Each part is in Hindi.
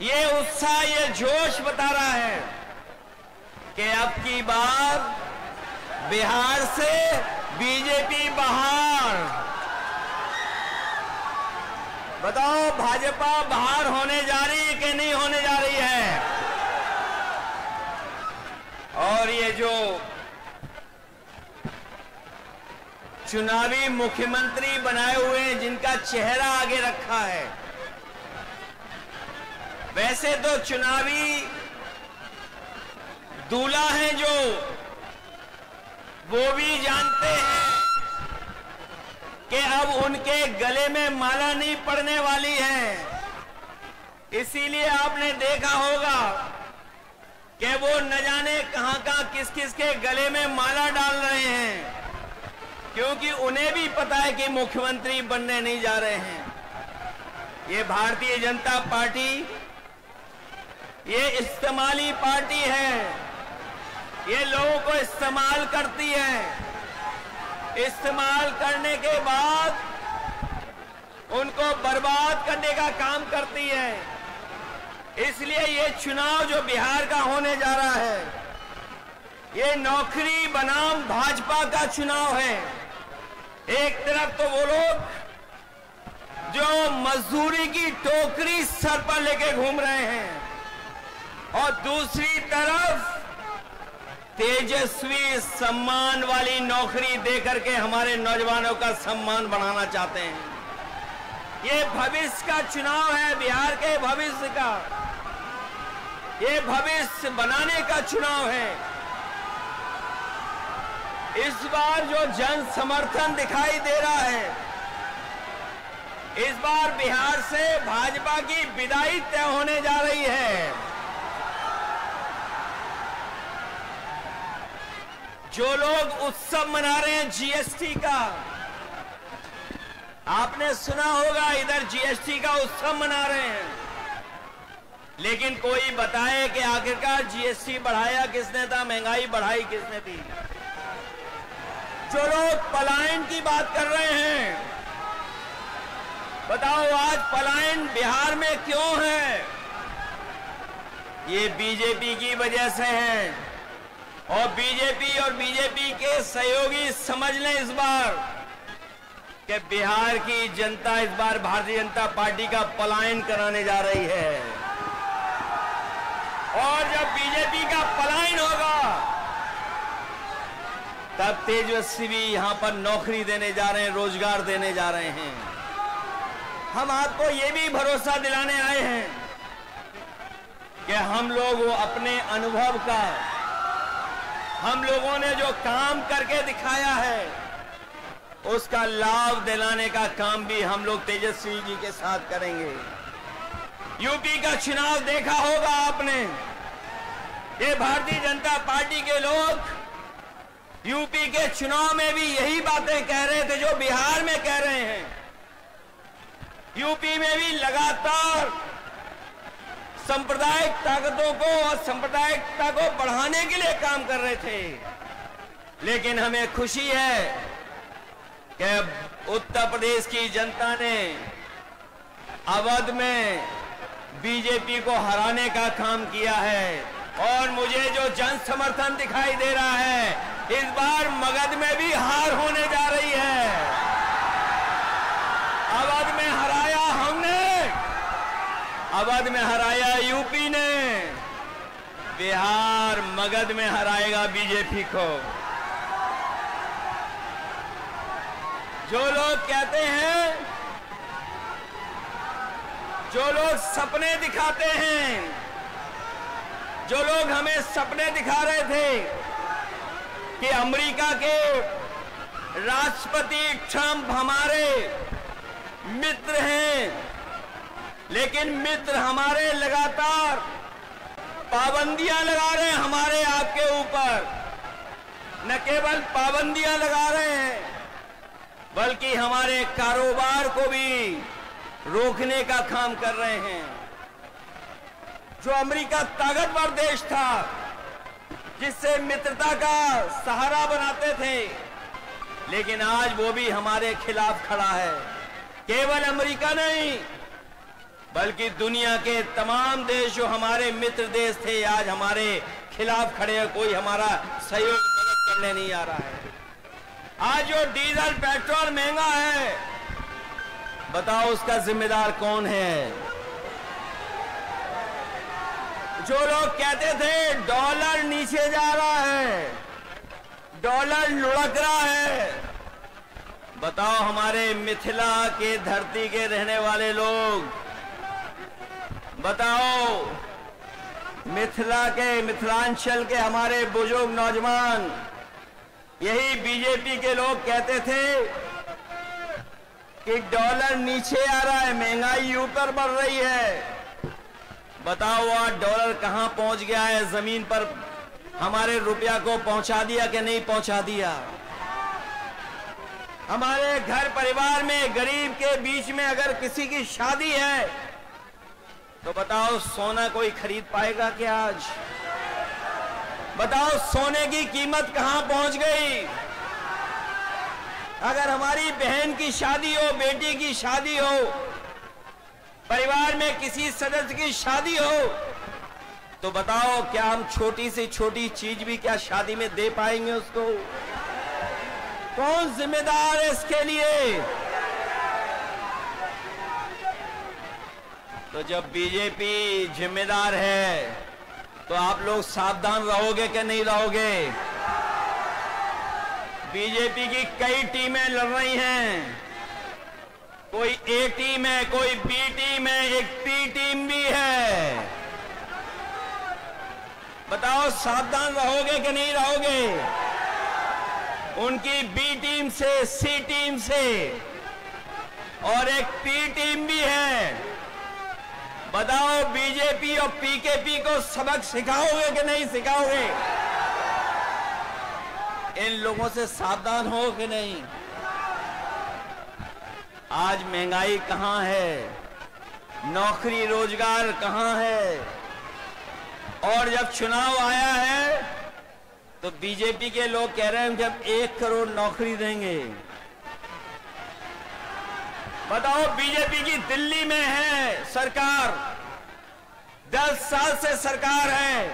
ये उत्साह, ये जोश बता रहा है कि अब की बार बिहार से बीजेपी बाहर। बताओ भाजपा बाहर होने जा रही है कि नहीं होने जा रही है? और ये जो चुनावी मुख्यमंत्री बनाए हुए हैं, जिनका चेहरा आगे रखा है, वैसे तो चुनावी दूल्हा हैं जो, वो भी जानते हैं कि अब उनके गले में माला नहीं पड़ने वाली है। इसीलिए आपने देखा होगा कि वो न जाने कहां कहां किस किस के गले में माला डाल रहे हैं, क्योंकि उन्हें भी पता है कि मुख्यमंत्री बनने नहीं जा रहे हैं। ये भारतीय जनता पार्टी ये इस्तेमाली पार्टी है, ये लोगों को इस्तेमाल करती है। इस्तेमाल करने के बाद उनको बर्बाद करने का काम करती है। इसलिए ये चुनाव जो बिहार का होने जा रहा है, ये नौकरी बनाम भाजपा का चुनाव है। एक तरफ तो वो लोग जो मजदूरी की टोकरी सर पर लेके घूम रहे हैं, और दूसरी तरफ तेजस्वी सम्मान वाली नौकरी देकर के हमारे नौजवानों का सम्मान बढ़ाना चाहते हैं। ये भविष्य का चुनाव है, बिहार के भविष्य का, ये भविष्य बनाने का चुनाव है। इस बार जो जन समर्थन दिखाई दे रहा है, इस बार बिहार से भाजपा की विदाई तय होने जा रही है। जो लोग उत्सव मना रहे हैं जीएसटी का, आपने सुना होगा इधर जीएसटी का उत्सव मना रहे हैं, लेकिन कोई बताए कि आखिरकार जीएसटी बढ़ाया किसने था, महंगाई बढ़ाई किसने थी? जो लोग पलायन की बात कर रहे हैं, बताओ आज पलायन बिहार में क्यों है? ये बीजेपी की वजह से है। और बीजेपी के सहयोगी समझ लें इस बार कि बिहार की जनता इस बार भारतीय जनता पार्टी का पलायन कराने जा रही है। और जब बीजेपी का पलायन होगा, तब तेजस्वी यहां पर नौकरी देने जा रहे हैं, रोजगार देने जा रहे हैं। हम आपको ये भी भरोसा दिलाने आए हैं कि हम लोग अपने अनुभव का, हम लोगों ने जो काम करके दिखाया है, उसका लाभ दिलाने का काम भी हम लोग तेजस्वी जी के साथ करेंगे। यूपी का चुनाव देखा होगा आपने, ये भारतीय जनता पार्टी के लोग यूपी के चुनाव में भी यही बातें कह रहे थे जो बिहार में कह रहे हैं। यूपी में भी लगातार सांप्रदायिक ताकतों को और सांप्रदायिकता को बढ़ाने के लिए काम कर रहे थे। लेकिन हमें खुशी है कि उत्तर प्रदेश की जनता ने अवध में बीजेपी को हराने का काम किया है। और मुझे जो जन समर्थन दिखाई दे रहा है, इस बार मगध में भी हार होने जा रही है। अवध में हराया हमने, अवध में हराया यूपी ने, बिहार मगध में हराएगा बीजेपी को। जो लोग कहते हैं, जो लोग सपने दिखाते हैं, जो लोग हमें सपने दिखा रहे थे कि अमेरिका के राष्ट्रपति ट्रंप हमारे मित्र हैं, लेकिन मित्र हमारे लगातार पाबंदियां लगा रहे हैं हमारे आपके ऊपर। न केवल पाबंदियां लगा रहे हैं, बल्कि हमारे कारोबार को भी रोकने का काम कर रहे हैं। जो अमेरिका ताकतवर देश था, जिससे मित्रता का सहारा बनाते थे, लेकिन आज वो भी हमारे खिलाफ खड़ा है। केवल अमेरिका नहीं, बल्कि दुनिया के तमाम देश जो हमारे मित्र देश थे आज हमारे खिलाफ खड़े हैं। कोई हमारा सहयोग मदद करने नहीं आ रहा है। आज जो डीजल पेट्रोल महंगा है, बताओ उसका जिम्मेदार कौन है? जो लोग कहते थे डॉलर नीचे जा रहा है, डॉलर लुढ़क रहा है, बताओ हमारे मिथिला के धरती के रहने वाले लोग, बताओ मिथिलांचल के हमारे बुजुर्ग नौजवान, यही बीजेपी के लोग कहते थे कि डॉलर नीचे आ रहा है, महंगाई ऊपर बढ़ रही है। बताओ आज डॉलर कहां पहुंच गया है? जमीन पर हमारे रुपया को पहुंचा दिया कि नहीं पहुंचा दिया? हमारे घर परिवार में गरीब के बीच में अगर किसी की शादी है तो बताओ सोना कोई खरीद पाएगा क्या आज? बताओ सोने की कीमत कहां पहुंच गई? अगर हमारी बहन की शादी हो, बेटी की शादी हो, परिवार में किसी सदस्य की शादी हो, तो बताओ क्या हम छोटी से छोटी चीज भी क्या शादी में दे पाएंगे उसको? कौन जिम्मेदार है इसके लिए? तो जब बीजेपी जिम्मेदार है तो आप लोग सावधान रहोगे कि नहीं रहोगे? बीजेपी की कई टीमें लड़ रही हैं, कोई ए टीम है, कोई बी टीम है, एक पी टीम भी है। बताओ सावधान रहोगे कि नहीं रहोगे? उनकी बी टीम से, सी टीम से और एक पी टीम भी है। बताओ बीजेपी और पीकेपी को सबक सिखाओगे कि नहीं सिखाओगे? इन लोगों से सावधान हो कि नहीं? आज महंगाई कहां है? नौकरी रोजगार कहां है? और जब चुनाव आया है तो बीजेपी के लोग कह रहे हैं जब 1 करोड़ नौकरी देंगे। बताओ बीजेपी की दिल्ली में है सरकार, 10 साल से सरकार है,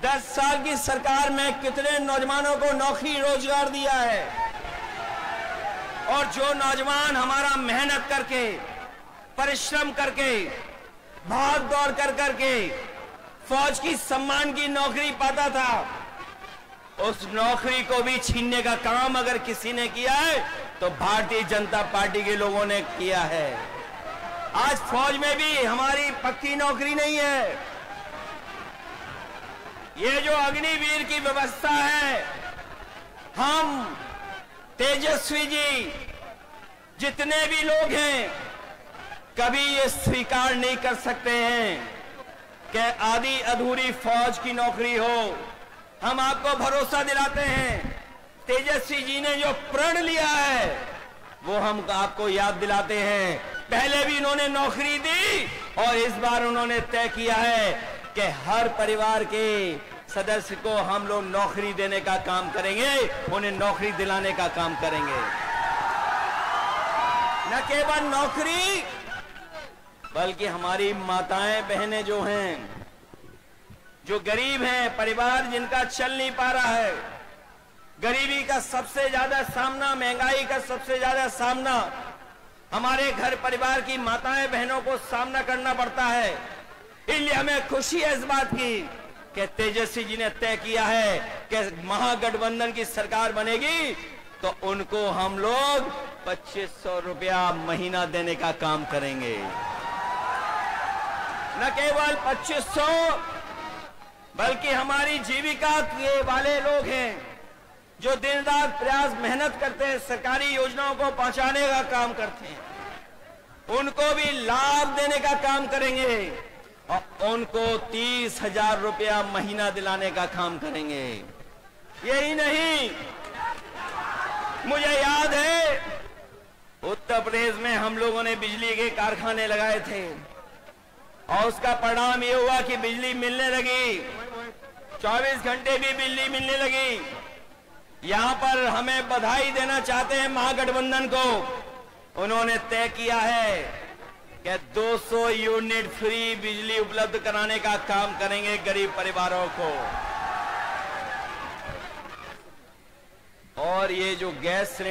10 साल की सरकार में कितने नौजवानों को नौकरी रोजगार दिया है? और जो नौजवान हमारा मेहनत करके, परिश्रम करके, भाग दौड़ कर करके फौज की सम्मान की नौकरी पाता था, उस नौकरी को भी छीनने का काम अगर किसी ने किया है तो भारतीय जनता पार्टी के लोगों ने किया है। आज फौज में भी हमारी पक्की नौकरी नहीं है। ये जो अग्निवीर की व्यवस्था है, हम तेजस्वी जी जितने भी लोग हैं कभी ये स्वीकार नहीं कर सकते हैं कि आधी अधूरी फौज की नौकरी हो। हम आपको भरोसा दिलाते हैं, तेजस्वी जी ने जो प्रण लिया है वो हम आपको याद दिलाते हैं। पहले भी इन्होंने नौकरी दी और इस बार उन्होंने तय किया है कि हर परिवार के सदस्य को हम लोग नौकरी देने का काम करेंगे, उन्हें नौकरी दिलाने का काम करेंगे। न केवल नौकरी बल्कि हमारी माताएं बहनें जो हैं, जो गरीब हैं, परिवार जिनका चल नहीं पा रहा है, गरीबी का सबसे ज्यादा सामना, महंगाई का सबसे ज्यादा सामना हमारे घर परिवार की माताएं बहनों को सामना करना पड़ता है। इसलिए हमें खुशी है इस बात की कि तेजस्वी जी ने तय किया है कि महागठबंधन की सरकार बनेगी तो उनको हम लोग 2500 रुपया महीना देने का काम करेंगे। न केवल 2500 बल्कि हमारी जीविका के वाले लोग हैं जो दिन रात प्रयास मेहनत करते हैं, सरकारी योजनाओं को पहुंचाने का काम करते हैं, उनको भी लाभ देने का काम करेंगे और उनको 30,000 रुपया महीना दिलाने का काम करेंगे। यही नहीं, मुझे याद है उत्तर प्रदेश में हम लोगों ने बिजली के कारखाने लगाए थे और उसका परिणाम ये हुआ कि बिजली मिलने लगी, 24 घंटे भी बिजली मिलने लगी। यहां पर हमें बधाई देना चाहते हैं महागठबंधन को। उन्होंने तय किया है कि 200 यूनिट फ्री बिजली उपलब्ध कराने का काम करेंगे गरीब परिवारों को। और ये जो गैस सिलेंडर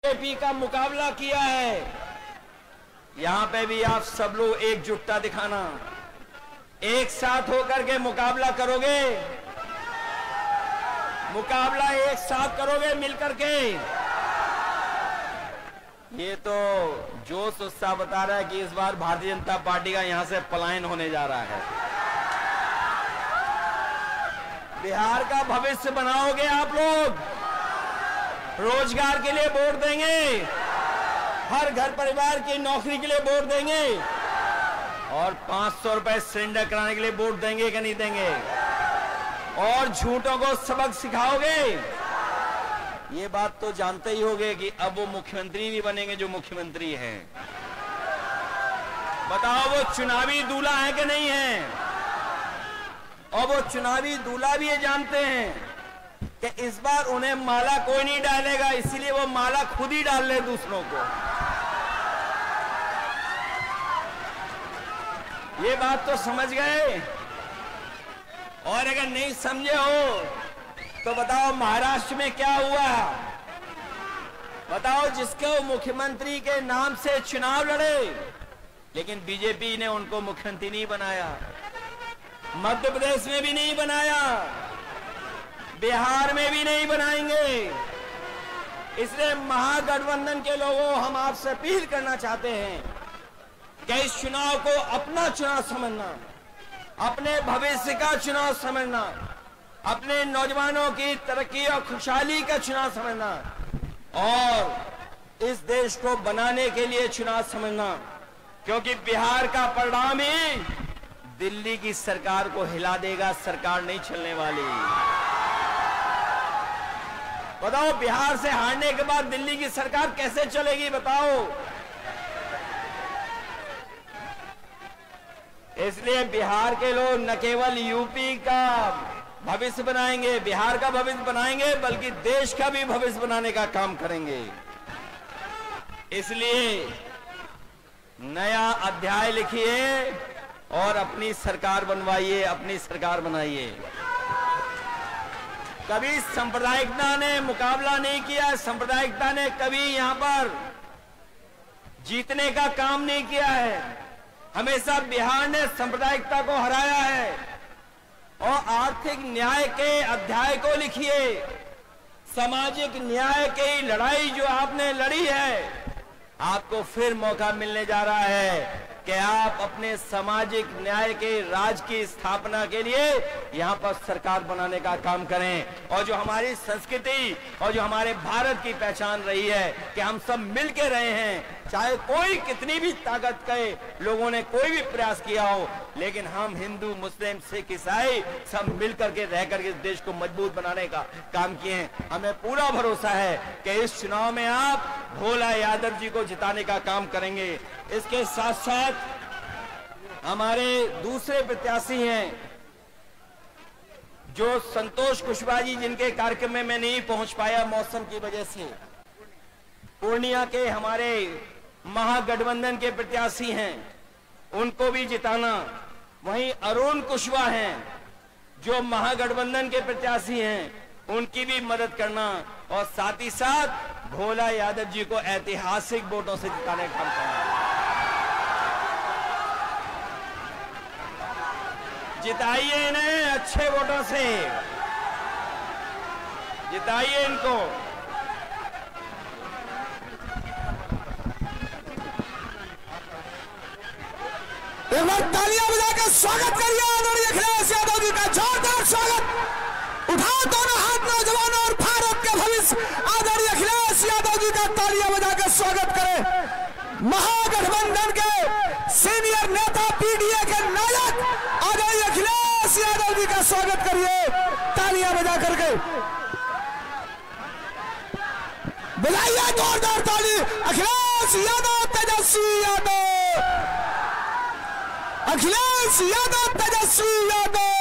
बीजेपी का मुकाबला किया है, यहां पे भी आप सब लोग एकजुटता दिखाना, एक साथ होकर के मुकाबला करोगे, मुकाबला एक साथ करोगे मिलकर के। ये तो जोश उत्साह बता रहा है कि इस बार भारतीय जनता पार्टी का यहां से पलायन होने जा रहा है। बिहार का भविष्य बनाओगे आप लोग, रोजगार के लिए वोट देंगे, हर घर परिवार की नौकरी के लिए वोट देंगे और 500 रुपए सिलेंडर कराने के लिए वोट देंगे कि नहीं देंगे? और झूठों को सबक सिखाओगे। ये बात तो जानते ही होंगे कि अब वो मुख्यमंत्री भी बनेंगे जो मुख्यमंत्री हैं। बताओ वो चुनावी दूल्हा है कि नहीं है? और वो चुनावी दूल्हा भी ये जानते हैं कि इस बार उन्हें माला कोई नहीं डालेगा, इसीलिए वो माला खुद ही डाल ले दूसरों को। ये बात तो समझ गए। और अगर नहीं समझे हो तो बताओ महाराष्ट्र में क्या हुआ? बताओ, जिसको मुख्यमंत्री के नाम से चुनाव लड़े लेकिन बीजेपी ने उनको मुख्यमंत्री नहीं बनाया, मध्य प्रदेश में भी नहीं बनाया, बिहार में भी नहीं बनाएंगे। इसलिए महागठबंधन के लोगों, हम आपसे अपील करना चाहते हैं कि इस चुनाव को अपना चुनाव समझना, अपने भविष्य का चुनाव समझना, अपने नौजवानों की तरक्की और खुशहाली का चुनाव समझना और इस देश को बनाने के लिए चुनाव समझना। क्योंकि बिहार का परिणाम ही दिल्ली की सरकार को हिला देगा, सरकार नहीं चलने वाली। बताओ, बिहार से हारने के बाद दिल्ली की सरकार कैसे चलेगी, बताओ। इसलिए बिहार के लोग न केवल यूपी का भविष्य बनाएंगे, बिहार का भविष्य बनाएंगे, बल्कि देश का भी भविष्य बनाने का काम करेंगे। इसलिए नया अध्याय लिखिए और अपनी सरकार बनवाइए, अपनी सरकार बनाइए। कभी सांप्रदायिकता ने मुकाबला नहीं किया, सांप्रदायिकता ने कभी यहां पर जीतने का काम नहीं किया है। हमेशा बिहार ने सांप्रदायिकता को हराया है। और आर्थिक न्याय के अध्याय को लिखिए। सामाजिक न्याय की लड़ाई जो आपने लड़ी है, आपको फिर मौका मिलने जा रहा है कि आप अपने सामाजिक न्याय के राज की स्थापना के लिए यहां पर सरकार बनाने का काम करें। और जो हमारी संस्कृति और जो हमारे भारत की पहचान रही है कि हम सब मिलके रहे हैं, चाहे कोई कितनी भी ताकत के लोगों ने कोई भी प्रयास किया हो, लेकिन हम हिंदू, मुस्लिम, सिख, ईसाई सब मिलकर के रह करके इस देश को मजबूत बनाने का काम किए हैं। हमें पूरा भरोसा है कि इस चुनाव में आप भोला यादव जी को जिताने का काम करेंगे। इसके साथ साथ हमारे दूसरे प्रत्याशी हैं जो संतोष कुशवाहा जी, जिनके कार्यक्रम में मैं नहीं पहुंच पाया मौसम की वजह से। पूर्णिया के हमारे महागठबंधन के प्रत्याशी हैं, उनको भी जिताना। वहीं अरुण कुशवाहा हैं जो महागठबंधन के प्रत्याशी हैं, उनकी भी मदद करना। और साथ ही साथ भोला यादव जी को ऐतिहासिक वोटों से जिताने का काम करना। जिताइए इन्हें अच्छे वोटों से, जिताइए इनको। एक बार तालियां बजाकर स्वागत करिए आदरणीय अखिलेश यादव जी का। जोरदार स्वागत। उठाओ दोनों हाथ नौजवानों और भारत के भविष्य आदरणीय अखिलेश यादव जी का तालियां बजाकर स्वागत करें। महागठबंधन के सीनियर नेता, पीडीए के नायक आदरणीय अखिलेश यादव जी का स्वागत करिए तालियां बजा करके। बजाइए जोरदार ताली। अखिलेश यादव, तेजस्वी यादव, अखिलेश यादव, तेजस्वी यादव।